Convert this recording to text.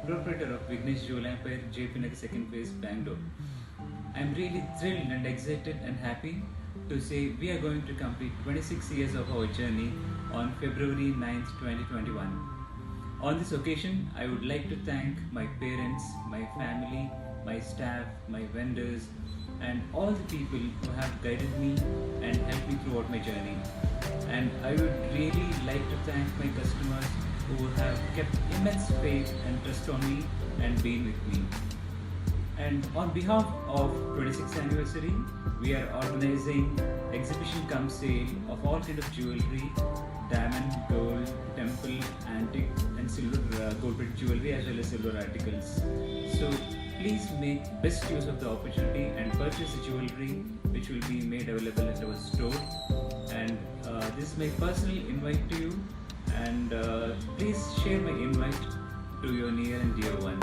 proprietor of Vignesh Jewel Empire, JP Nagar Second Phase, Bangalore. I'm really thrilled and excited and happy to say we are going to complete 26 years of our journey on February 9th, 2021. On this occasion, I would like to thank my parents, my family, my staff, my vendors, and all the people who have guided me and helped me throughout my journey. And I would really like to thank my customers who have kept immense faith and trust on me and been with me. And on behalf of 26th anniversary, we are organizing exhibition cum sale of all kind of jewelry, diamond, gold, temple, antique and silver gold-plated jewelry as well as silver articles. So please make best use of the opportunity and purchase the jewelry which will be made available at our store. And this is my personal invite to you, and please share my invite to your near and dear one.